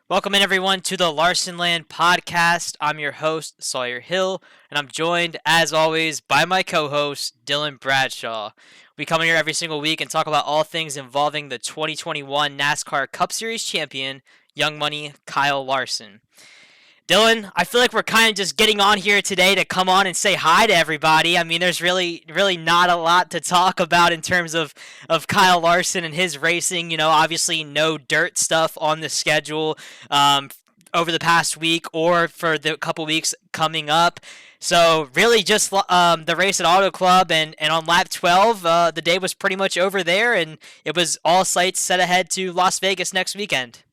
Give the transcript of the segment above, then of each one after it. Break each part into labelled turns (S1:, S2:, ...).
S1: Welcome in everyone to the Larsonland podcast. I'm your host, Sawyer Hill, and I'm joined, as always, by my co-host, Dylan Bradshaw. We come in here every single week and talk about all things involving the 2021 NASCAR Cup Series champion, Young Money Kyle Larson. Dylan, I feel like we're kind of just getting on here today to come on and say hi to everybody. I mean, there's really not a lot to talk about in terms of Kyle Larson and his racing. Obviously no dirt stuff on the schedule over the past week or for the couple weeks coming up. So really just the race at Auto Club and on lap 12, the day was pretty much over there, and it was all sights set ahead to Las Vegas next weekend.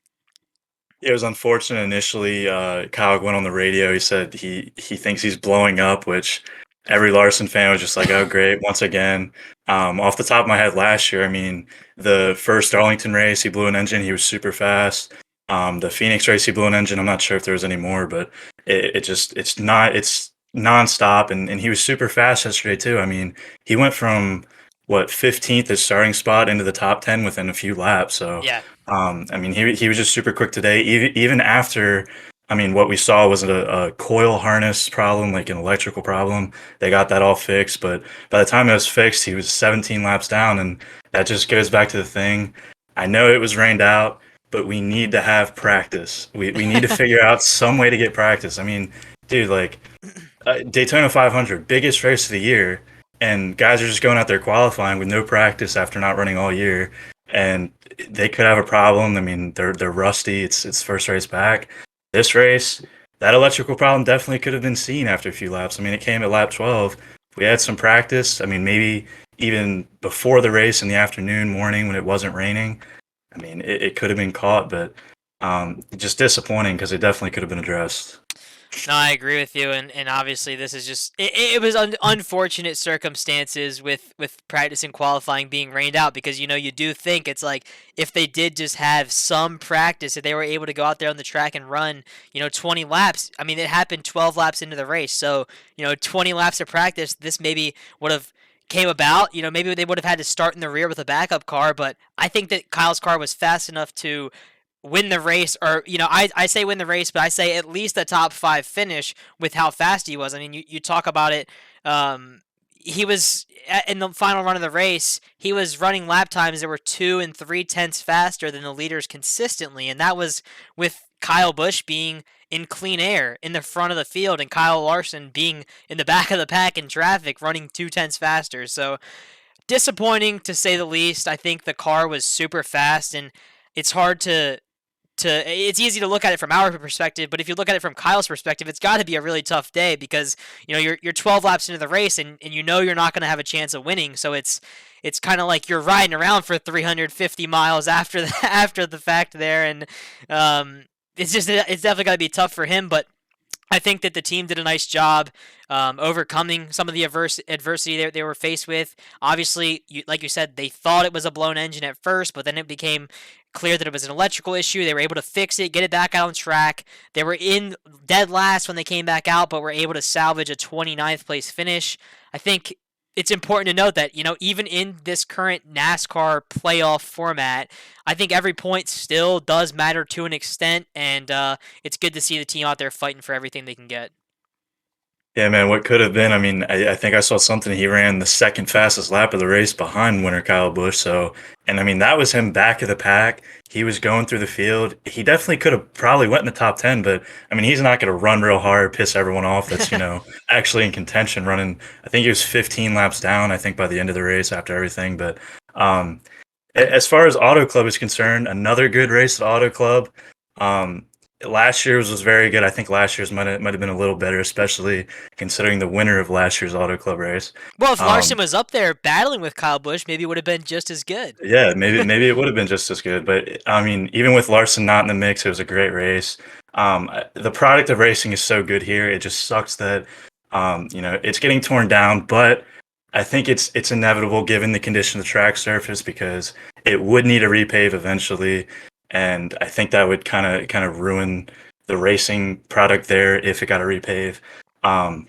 S2: It was unfortunate initially. Kyle went on the radio. He said he thinks he's blowing up, which every Larson fan was just like, "Oh, great!" Once again, off the top of my head, last year, I mean, the first Darlington race, he blew an engine. He was super fast. The Phoenix race, he blew an engine. I'm not sure if there was any more, but it's nonstop, and he was super fast yesterday too. I mean, he went from what 15th his starting spot into the top 10 within a few laps. So
S1: Yeah.
S2: I mean, he was just super quick today. Even after, I mean, what we saw was a coil harness problem, like an electrical problem. They got that all fixed, but by the time it was fixed, he was 17 laps down, and that just goes back to the thing. I know it was rained out, but we need to have practice. We need to figure out some way to get practice. I mean, dude, like Daytona 500, biggest race of the year, and guys are just going out there qualifying with no practice after not running all year, and they could have a problem. I mean, they're rusty. It's first race back. This race, that electrical problem definitely could have been seen after a few laps. I mean, it came at lap 12. If we had some practice, I mean, maybe even before the race in the afternoon, morning when it wasn't raining, I mean, it could have been caught, but just disappointing because it definitely could have been addressed.
S1: No, I agree with you, and obviously this is just it was unfortunate circumstances with practice and qualifying being rained out, because you do think it's like if they did just have some practice, if they were able to go out there on the track and run 20 laps. I mean, it happened 12 laps into the race, so 20 laps of practice, this maybe would have came about. Maybe they would have had to start in the rear with a backup car, but I think that Kyle's car was fast enough to win the race, or I say win the race, but I say at least a top five finish with how fast he was. I mean, you talk about it. He was in the final run of the race, he was running lap times that were 2 and 3 tenths faster than the leaders consistently, and that was with Kyle Busch being in clean air in the front of the field and Kyle Larson being in the back of the pack in traffic running 2 tenths faster. So disappointing to say the least. I think the car was super fast, and it's hard to it's easy to look at it from our perspective, but if you look at it from Kyle's perspective, it's got to be a really tough day, because you're 12 laps into the race, and you're not going to have a chance of winning. So it's kind of like you're riding around for 350 miles after after the fact there, and it's definitely got to be tough for him. But I think that the team did a nice job overcoming some of the adversity they were faced with. Obviously, like you said, they thought it was a blown engine at first, but then it became clear that it was an electrical issue. They were able to fix it, get it back out on track. They were in dead last when they came back out, but were able to salvage a 29th place finish. I think it's important to note that, even in this current NASCAR playoff format, I think every point still does matter to an extent, and it's good to see the team out there fighting for everything they can get.
S2: Yeah, man, what could have been? I mean, I think I saw something. He ran the second fastest lap of the race behind winner Kyle Busch. So, and I mean, that was him back of the pack. He was going through the field. He definitely could have probably went in the top 10, but I mean, he's not going to run real hard, piss everyone off. That's, actually in contention running. I think he was 15 laps down, I think, by the end of the race after everything. But as far as Auto Club is concerned, another good race at Auto Club. Um, Last year's was very good. I think last year's might have been a little better, especially considering the winner of last year's Auto Club race.
S1: Well, if Larson
S2: Um,
S1: was up there battling with Kyle Busch, maybe it would have been just as good.
S2: yeah, maybe it would have been just as good. But I mean, even with Larson not in the mix, it was a great race. The product of racing is so good here. It just sucks that it's getting torn down, but I think it's inevitable given the condition of the track surface, because it would need a repave eventually, and I think that would kind of ruin the racing product there if it got a repave. Um,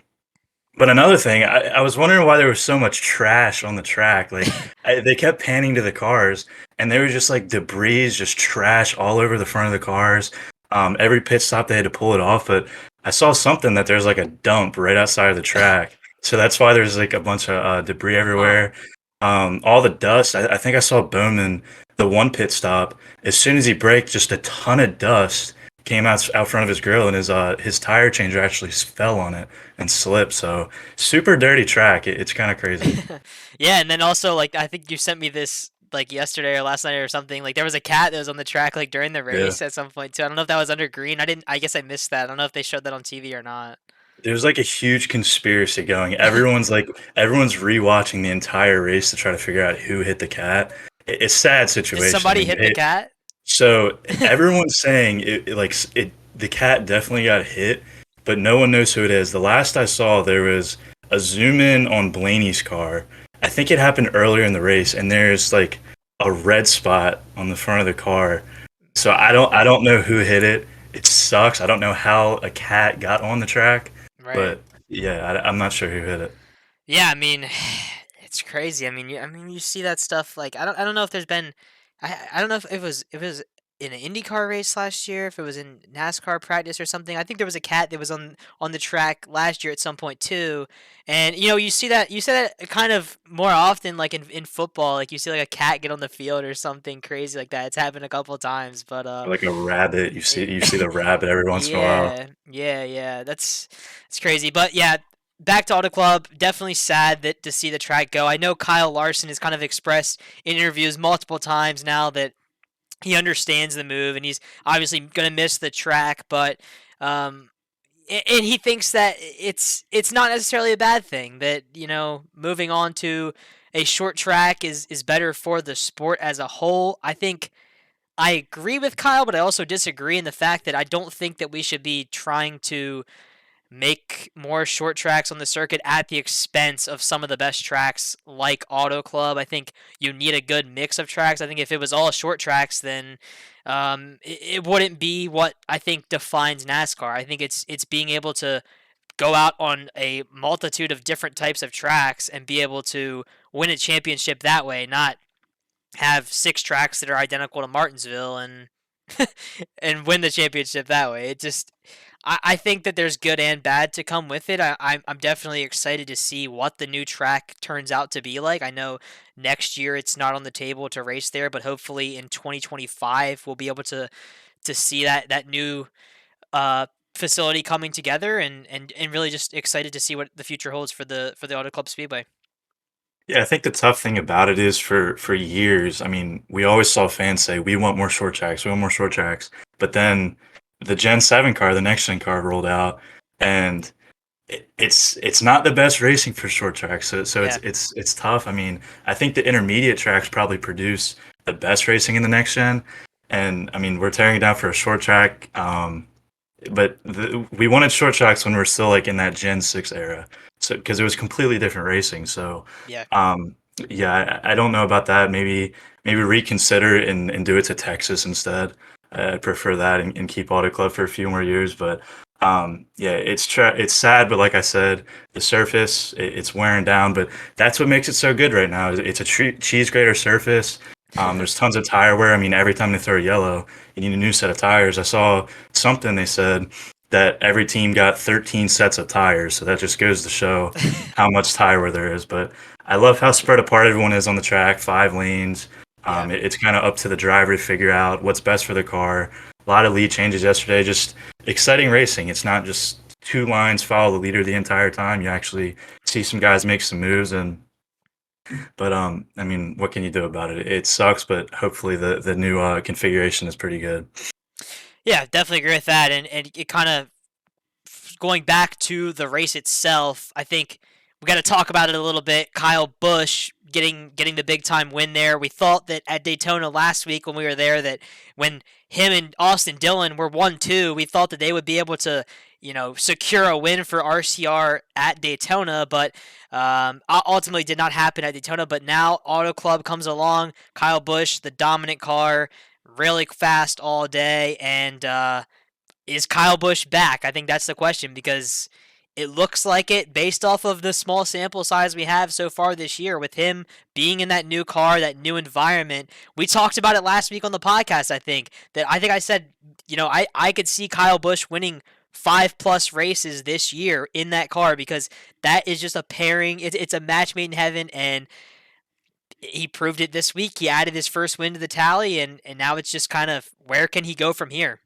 S2: but another thing, I was wondering why there was so much trash on the track. Like they kept panning to the cars, and there was just like debris, just trash all over the front of the cars. Every pit stop they had to pull it off, but I saw something that there's like a dump right outside of the track. So that's why there's like a bunch of debris
S1: Huh.
S2: everywhere. All the dust. I think I saw Bowman, the one pit stop, as soon as he braked, just a ton of dust came out front of his grill, and his tire changer actually fell on it and slipped. So super dirty track. It's kind of crazy.
S1: Yeah, and then also like I think you sent me this like yesterday or last night or something. Like there was a cat that was on the track like during the
S2: Yeah.
S1: race at some point too. I don't know if that was under green. I didn't. I guess I missed that. I don't know if they showed that on TV or not.
S2: There's like a huge conspiracy going. Everyone's rewatching the entire race to try to figure out who hit the cat. It's a sad
S1: Did
S2: situation. I
S1: somebody
S2: mean,
S1: hit the cat?
S2: so everyone's saying the cat definitely got hit, but no one knows who it is. The last I saw, there was a zoom in on Blaney's car. I think it happened earlier in the race, and there's like a red spot on the front of the car. So I don't know who hit it. It sucks. I don't know how a cat got on the track,
S1: Right.
S2: but yeah, I'm not sure who hit it.
S1: Yeah, I mean, it's crazy. I mean, you see that stuff. Like, I don't know if there's been, I don't know if it was in an IndyCar race last year, if it was in NASCAR practice or something. I think there was a cat that was on the track last year at some point too. And you see that kind of more often, like in football. Like you see like a cat get on the field or something crazy like that. It's happened a couple of times, but
S2: Or like a rabbit,
S1: it,
S2: you see the rabbit every once in a while.
S1: yeah. That's crazy. But yeah, back to Auto Club. Definitely sad that to see the track go. I know Kyle Larson has kind of expressed in interviews multiple times now that he understands the move and he's obviously gonna miss the track, but um, and he thinks that it's not necessarily a bad thing. That moving on to a short track is better for the sport as a whole. I think I agree with Kyle, but I also disagree in the fact that I don't think that we should be trying to make more short tracks on the circuit at the expense of some of the best tracks like Auto Club. I think you need a good mix of tracks. I think if it was all short tracks, then it wouldn't be what I think defines NASCAR. I think it's being able to go out on a multitude of different types of tracks and be able to win a championship that way, not have six tracks that are identical to Martinsville and and win the championship that way. I think that there's good and bad to come with it. I'm definitely excited to see what the new track turns out to be like. I know next year it's not on the table to race there, but hopefully in 2025 we'll be able to see that new uh, facility coming together and really just excited to see what the future holds for the Auto Club Speedway.
S2: Yeah, I think the tough thing about it is for years, I mean, we always saw fans say, "We want more short tracks, we want more short tracks." But then the Gen 7 car, the next gen car rolled out, and it's not the best racing for short tracks. So
S1: Yeah,
S2: it's tough. I mean, I think the intermediate tracks probably produce the best racing in the next gen. And I mean, we're tearing it down for a short track. But we wanted short tracks when we are still like in that Gen 6 era. So because it was completely different racing. So
S1: yeah.
S2: um, yeah, I don't know about that. Maybe reconsider and do it to Texas instead. I prefer that and keep Auto Club for a few more years. But yeah, it's sad, but like I said, the surface it's wearing down. But that's what makes it so good right now. It's a cheese grater surface. There's tons of tire wear. I mean, every time they throw yellow, you need a new set of tires. I saw something they said that every team got 13 sets of tires, so that just goes to show how much tire wear there is. But I love how spread apart everyone is on the track, 5 lanes.
S1: Yeah.
S2: It's kind of up to the driver to figure out what's best for the car. A lot of lead changes yesterday, just exciting racing. It's not just two lines follow the leader the entire time. You actually see some guys make some moves, and but I mean, what can you do about it? It sucks, but hopefully the new configuration is pretty good.
S1: Yeah, definitely agree with that. And it kind of going back to the race itself, I think we got to talk about it a little bit. Kyle Busch getting the big time win there. We thought that at Daytona last week when we were there that when him and Austin Dillon were 1-2, we thought that they would be able to secure a win for RCR at Daytona, but ultimately did not happen at Daytona. But now Auto Club comes along, Kyle Busch, the dominant car, really fast all day, and is Kyle Busch back? I think that's the question because it looks like it based off of the small sample size we have so far this year with him being in that new car, that new environment. We talked about it last week on the podcast, I think I said I could see Kyle Busch winning 5+ races this year in that car because that is just a pairing. It's a match made in heaven, and he proved it this week. He added his first win to the tally, and now it's just kind of where can he go from here?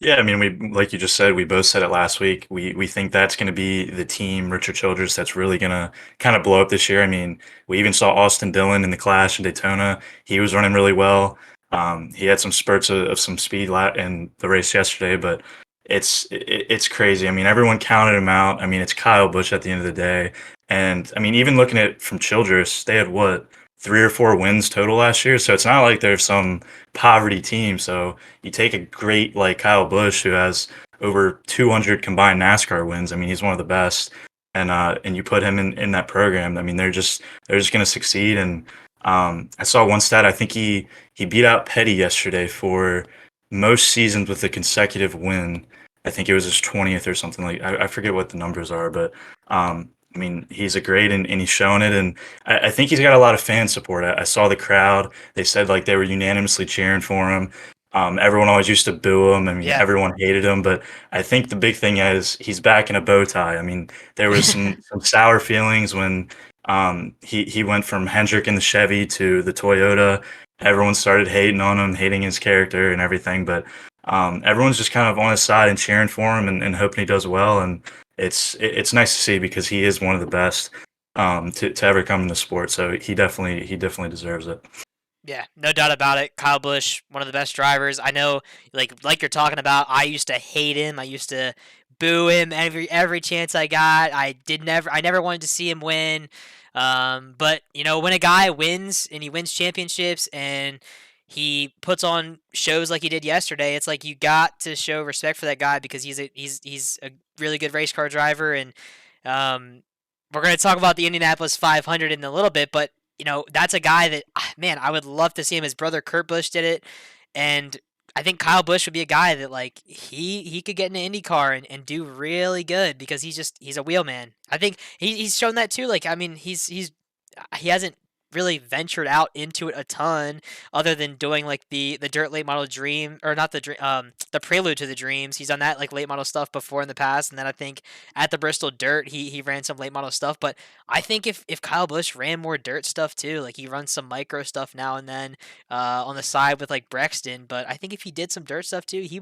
S2: Yeah, I mean, we like you just said, we both said it last week. We think that's going to be the team, Richard Childress, that's really going to kind of blow up this year. I mean, we even saw Austin Dillon in the Clash in Daytona. He was running really well. He had some spurts of some speed in the race yesterday, but it's crazy. I mean, everyone counted him out. I mean, it's Kyle Busch at the end of the day, and I mean, even looking at from Childress, they had what 3 or 4 wins total last year. So it's not like they're some poverty team. So you take a great like Kyle Busch who has over 200 combined NASCAR wins. I mean, he's one of the best, and you put him in that program. I mean, they're just going to succeed. And I saw one stat. I think he beat out Petty yesterday for most seasons with a consecutive win. I think it was his 20th or something like. I forget what the numbers are, but I mean, he's a great and he's shown it. And I think he's got a lot of fan support. I saw the crowd. They said like they were unanimously cheering for him. Everyone always used to boo him. I mean,
S1: Yeah.
S2: everyone hated him, but I think the big thing is he's back in a bow tie. I mean, there was some sour feelings when he went from Hendrick in the Chevy to the Toyota. Everyone started hating on him, hating his character and everything, but everyone's just kind of on his side and cheering for him and hoping he does well. And it's nice to see because he is one of the best to ever come in the sport. So he definitely deserves it.
S1: Yeah, no doubt about it. Kyle Busch, one of the best drivers. I know, like you're talking about. I used to hate him. I used to boo him every chance I got. I never wanted to see him win. But when a guy wins and he wins championships and he puts on shows like he did yesterday, it's like you got to show respect for that guy because he's a really good race car driver. And um, we're going to talk about the Indianapolis 500 in a little bit, but that's a guy that, man, I would love to see him. His brother Kurt Busch did it, and I think Kyle Busch would be a guy that like he could get in an IndyCar and do really good because he's a wheelman. I think he's shown that too. Like I mean, he hasn't really ventured out into it a ton other than doing like the dirt late model dream, or not the dream, the prelude to the dreams. He's done that like late model stuff before in the past, and then I think at the Bristol dirt he ran some late model stuff. But I think if Kyle Busch ran more dirt stuff too, like he runs some micro stuff now and then on the side with like Brexton, but I think if he did some dirt stuff too, he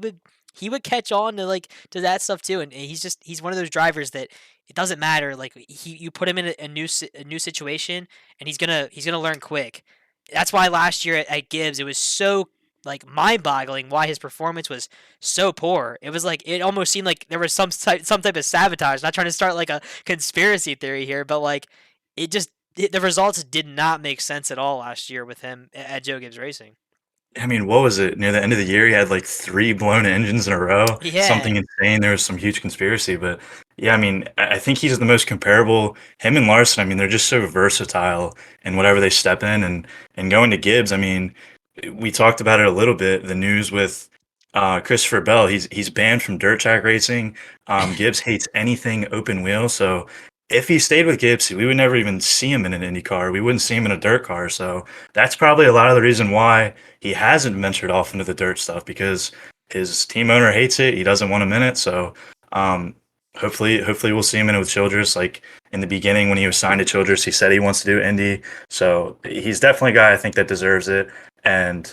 S1: would catch on to to that stuff too. And he's one of those drivers that it doesn't matter. Like you put him in a new situation, and he's gonna learn quick. That's why last year at Gibbs it was so like mind-boggling why his performance was so poor. It was like it almost seemed like there was some type of sabotage. Not trying to start like a conspiracy theory here, but like the results did not make sense at all last year with him at Joe Gibbs Racing.
S2: I mean, what was it? Near the end of the year, he had like 3 blown engines in a row.
S1: Yeah.
S2: Something insane. There was some huge conspiracy, but yeah, I mean, I think he's the most comparable. Him and Larson, I mean, they're just so versatile in whatever they step in, and going to Gibbs. I mean, we talked about it a little bit. The news with Christopher Bell, he's banned from dirt track racing. Gibbs hates anything open wheel, so if he stayed with Gibbs, we would never even see him in an Indy car. We wouldn't see him in a dirt car. So that's probably a lot of the reason why he hasn't ventured off into the dirt stuff because his team owner hates it. He doesn't want him in it. So um, hopefully we'll see him in it with Childress. Like in the beginning when he was signed to Childress, he said he wants to do Indy. So he's definitely a guy I think that deserves it. And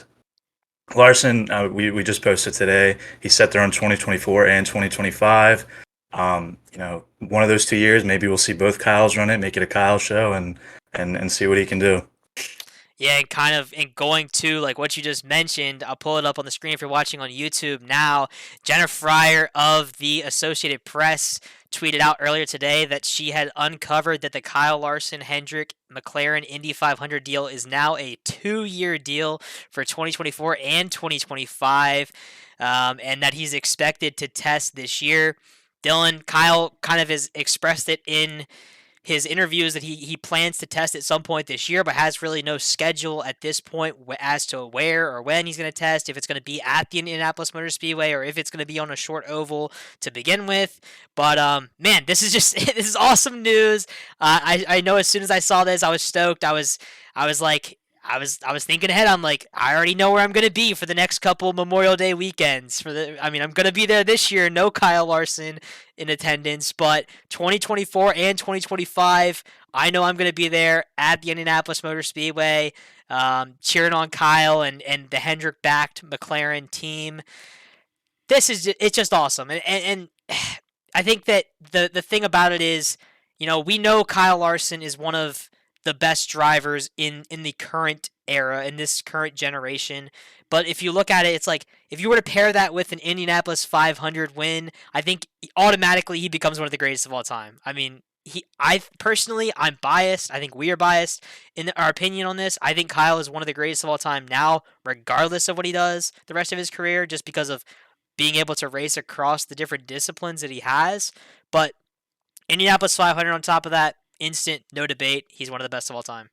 S2: Larson, we just posted today. He's set there on 2024 and 2025. One of those 2 years, maybe we'll see both Kyles run it, make it a Kyle show, and see what he can do.
S1: Yeah, and kind of in going to like what you just mentioned, I'll pull it up on the screen if you're watching on YouTube now. Jenna Fryer of the Associated Press tweeted out earlier today that she had uncovered that the Kyle Larson Hendrick McLaren Indy 500 deal is now a 2-year deal for 2024 and 2025, and that he's expected to test this year. Kyle kind of has expressed it in his interviews that he plans to test at some point this year, but has really no schedule at this point as to where or when he's going to test, if it's going to be at the Indianapolis Motor Speedway or if it's going to be on a short oval to begin with. But man, this is just this is awesome news. I know as soon as I saw this, I was stoked. I was like, I was thinking ahead. I'm like, I already know where I'm gonna be for the next couple Memorial Day weekends. I'm gonna be there this year. No Kyle Larson in attendance, but 2024 and 2025, I know I'm gonna be there at the Indianapolis Motor Speedway, cheering on Kyle and the Hendrick backed McLaren team. It's just awesome, and I think that the thing about it is, we know Kyle Larson is one of the best drivers in the current era, in this current generation. But if you look at it, it's like if you were to pair that with an Indianapolis 500 win, I think automatically he becomes one of the greatest of all time. I mean, I personally, I'm biased. I think we are biased in our opinion on this. I think Kyle is one of the greatest of all time now, regardless of what he does the rest of his career, just because of being able to race across the different disciplines that he has. But Indianapolis 500 on top of that, instant, no debate. He's one of the best of all time.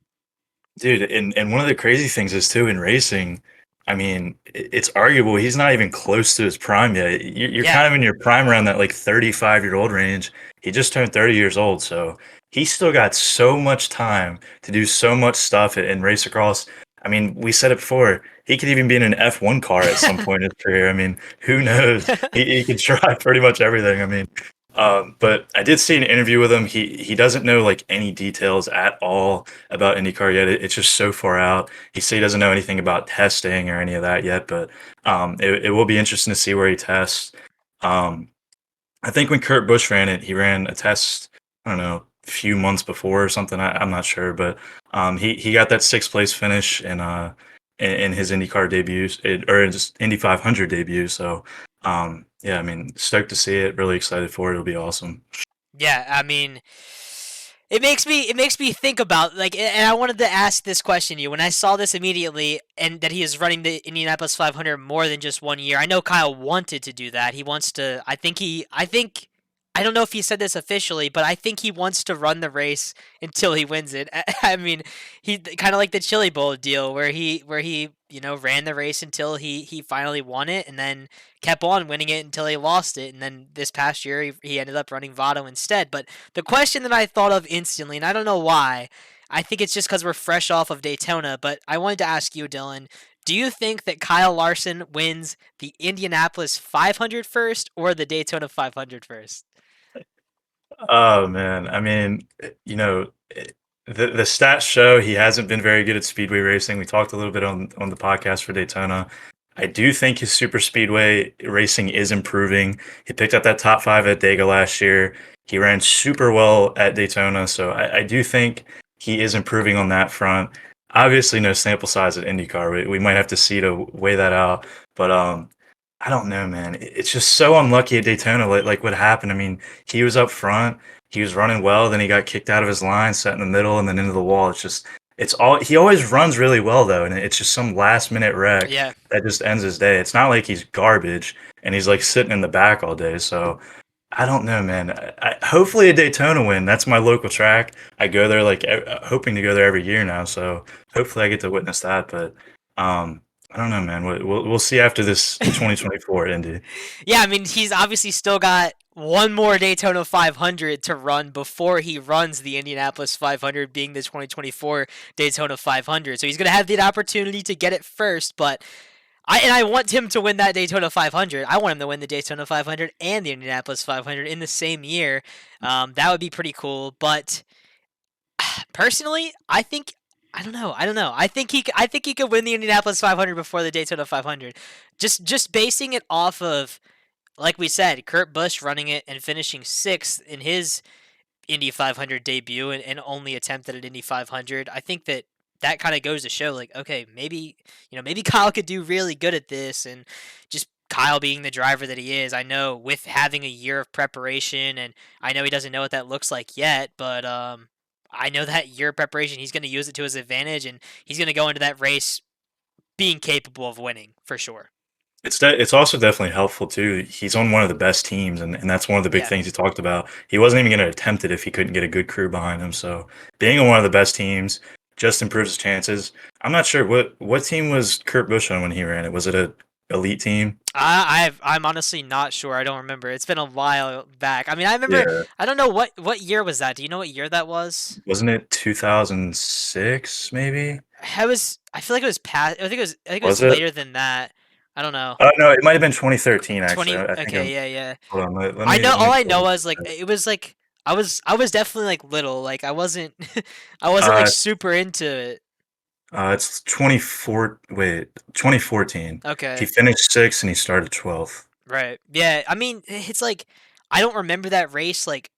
S2: Dude, and one of the crazy things is too in racing. I mean, it's arguable he's not even close to his prime yet. You're
S1: Yeah.
S2: kind of in your prime around that like 35-year-old range. He just turned 30 years old, so he's still got so much time to do so much stuff and race across. I mean, we said it before. He could even be in an F1 car at some point in his career. I mean, who knows? He can try pretty much everything. I mean, but I did see an interview with him. He doesn't know like any details at all about IndyCar yet. It's just so far out. He said he doesn't know anything about testing or any of that yet, but it will be interesting to see where he tests. Um, I think when Kurt Busch ran it, he ran a test, I don't know, a few months before or something. I'm not sure, but he got that sixth place finish in his IndyCar debut, or just Indy 500 debut. So yeah, I mean, stoked to see it. Really excited for it. It'll be awesome.
S1: Yeah, I mean, it makes me think about, like, and I wanted to ask this question to you when I saw this immediately, and that he is running the Indianapolis 500 more than just 1 year. I know Kyle wanted to do that. He wants to. I don't know if he said this officially, but I think he wants to run the race until he wins it. I mean, he kind of like the Chili Bowl deal, where he ran the race until he finally won it, and then kept on winning it until he lost it, and then this past year he ended up running Votto instead. But the question that I thought of instantly, and I don't know why, I think it's just because we're fresh off of Daytona, but I wanted to ask you, Dylan, do you think that Kyle Larson wins the Indianapolis 500 first or the Daytona 500 first?
S2: Oh man, I mean, the stats show he hasn't been very good at speedway racing. We talked a little bit on the podcast for Daytona. I do think his super speedway racing is improving. He picked up that top five at Dega last year. He ran super well at Daytona, so I do think he is improving on that front. Obviously, no sample size at IndyCar. We might have to see to weigh that out, but I don't know, man. It's just so unlucky at Daytona. Like what happened. I mean, he was up front. He was running well. Then he got kicked out of his line, sat in the middle, and then into the wall. It's all. He always runs really well though, and it's just some last minute wreck
S1: Yeah.
S2: that just ends his day. It's not like he's garbage and he's like sitting in the back all day. So I don't know, man. Hopefully a Daytona win. That's my local track. I go there like hoping to go there every year now. So hopefully I get to witness that. But I don't know, man. We'll see after this 2024 Indy.
S1: Yeah, I mean, he's obviously still got one more Daytona 500 to run before he runs the Indianapolis 500, being the 2024 Daytona 500. So he's going to have the opportunity to get it first, but I want him to win that Daytona 500. I want him to win the Daytona 500 and the Indianapolis 500 in the same year. That would be pretty cool. But personally, I don't know. I don't know. I think he could win the Indianapolis 500 before the Daytona 500. Just basing it off of, like we said, Kurt Busch running it and finishing sixth in his Indy 500 debut, and only attempted at Indy 500. I think that kind of goes to show, like, okay, maybe Kyle could do really good at this, and just Kyle being the driver that he is. I know with having a year of preparation, and I know he doesn't know what that looks like yet, but I know that year of preparation, he's going to use it to his advantage, and he's going to go into that race being capable of winning for sure.
S2: It's also definitely helpful too. He's on one of the best teams, and that's one of the big
S1: Yeah.
S2: things he talked about. He wasn't even going to attempt it if he couldn't get a good crew behind him. So being on one of the best teams just improves his chances. I'm not sure what team was Kurt Busch on when he ran it. Was it a elite team?
S1: I'm honestly not sure. I don't remember. It's been a while back. I mean, I remember.
S2: Yeah.
S1: I don't know what year was that. Do you know what year that was?
S2: Wasn't it 2006 maybe?
S1: I feel like it was past. I think it
S2: Was
S1: was
S2: it?
S1: later than that. I don't know.
S2: Oh no, it might have been 2013 actually.
S1: 20.
S2: I think
S1: Okay,
S2: I'm.
S1: yeah, yeah.
S2: Hold on,
S1: I know.
S2: let me
S1: All I
S2: pull
S1: know
S2: it
S1: was like
S2: up.
S1: it was like I was definitely like little. Like I wasn't I wasn't like
S2: Uh,
S1: super into it.
S2: it's 24. Wait, 2014. He
S1: Okay.
S2: finished sixth and he started 12th.
S1: Right. Yeah. I mean, it's like I don't remember that race like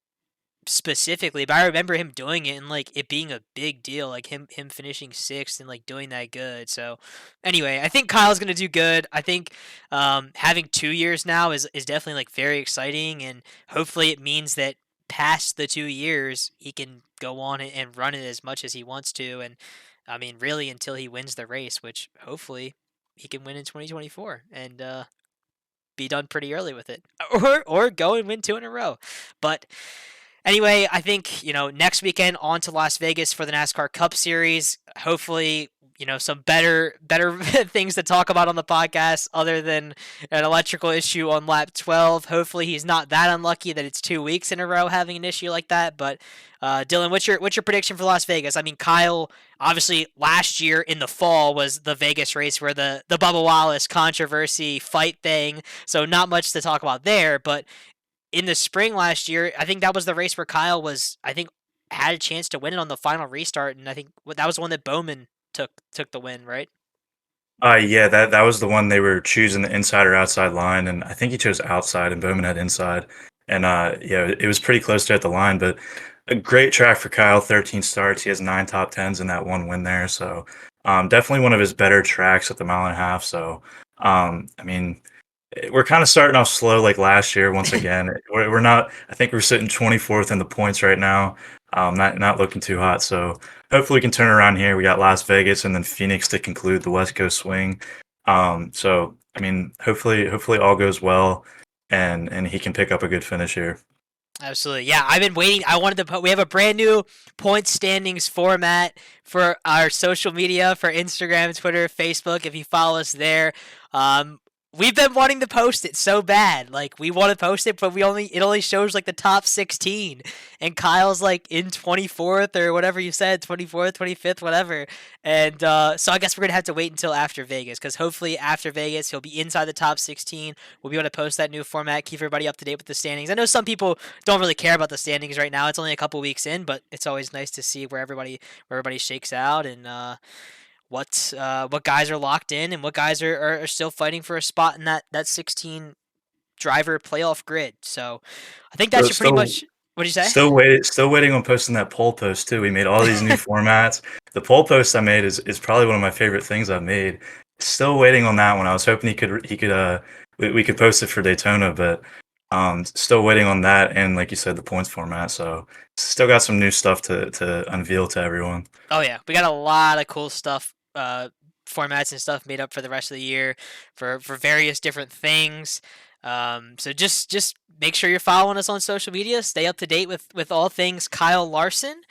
S1: specifically, but I remember him doing it and like it being a big deal, like him finishing sixth and like doing that good. So anyway, I think Kyle's gonna do good. I think having 2 years now is definitely like very exciting, and hopefully it means that past the 2 years he can go on and run it as much as he wants to, and I mean really until he wins the race, which hopefully he can win in 2024 and be done pretty early with it, or go and win two in a row. But anyway, I think, next weekend on to Las Vegas for the NASCAR Cup Series. Hopefully, some better things to talk about on the podcast other than an electrical issue on lap 12. Hopefully, he's not that unlucky that it's 2 weeks in a row having an issue like that. But Dylan, what's your prediction for Las Vegas? I mean, Kyle obviously last year in the fall was the Vegas race where the Bubba Wallace controversy fight thing. So not much to talk about there, but in the spring last year, I think that was the race where Kyle was, I think, had a chance to win it on the final restart, and I think that was the one that Bowman took the win, right?
S2: Yeah, that was the one they were choosing the inside or outside line, and I think he chose outside, and Bowman had inside. And yeah, it was pretty close to at the line, but a great track for Kyle. 13 starts, he has 9 top 10s in that one win there. So definitely one of his better tracks at the mile and a half. So I mean, we're kind of starting off slow like last year. Once again, we're not. I think we're sitting 24th in the points right now. Not looking too hot. So hopefully we can turn around here. We got Las Vegas and then Phoenix to conclude the West Coast swing. So I mean, hopefully all goes well, and he can pick up a good finish here.
S1: Absolutely. Yeah, I've been waiting. I wanted to put, we have a brand new point standings format for our social media for Instagram, Twitter, Facebook. If you follow us there, um, we've been wanting to post it so bad. Like we want to post it, but it only shows like the top 16, and Kyle's like in 24th or whatever you said, 24th, 25th, whatever. And so I guess we're gonna have to wait until after Vegas, because hopefully after Vegas he'll be inside the top 16. We'll be able to post that new format, keep everybody up to date with the standings. I know some people don't really care about the standings right now. It's only a couple weeks in, but it's always nice to see where everybody shakes out, and what guys are locked in and what guys are still fighting for a spot in that 16 driver playoff grid. So I think that
S2: So
S1: should pretty
S2: still
S1: much. What do you say?
S2: Still waiting on posting that poll post too. We made all these new formats. The poll post I made is probably one of my favorite things I've made. Still waiting on that one. I was hoping he could we could post it for Daytona, but still waiting on that and like you said, the points format. So still got some new stuff to unveil to everyone.
S1: Oh yeah, we got a lot of cool stuff, formats and stuff made up for the rest of the year for various different things. So just make sure you're following us on social media. Stay up to date with all things Kyle Larson.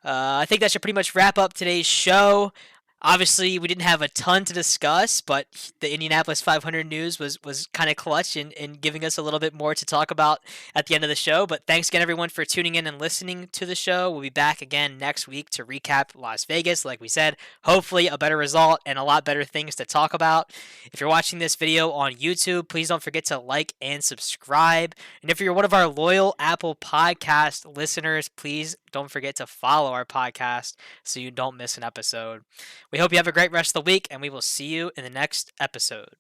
S1: I think that should pretty much wrap up today's show. Obviously, we didn't have a ton to discuss, but the Indianapolis 500 news was kind of clutch in giving us a little bit more to talk about at the end of the show. But thanks again, everyone, for tuning in and listening to the show. We'll be back again next week to recap Las Vegas. Like we said, hopefully a better result and a lot better things to talk about. If you're watching this video on YouTube, please don't forget to like and subscribe. And if you're one of our loyal Apple Podcast listeners, please don't forget to follow our podcast so you don't miss an episode. We hope you have a great rest of the week, and we will see you in the next episode.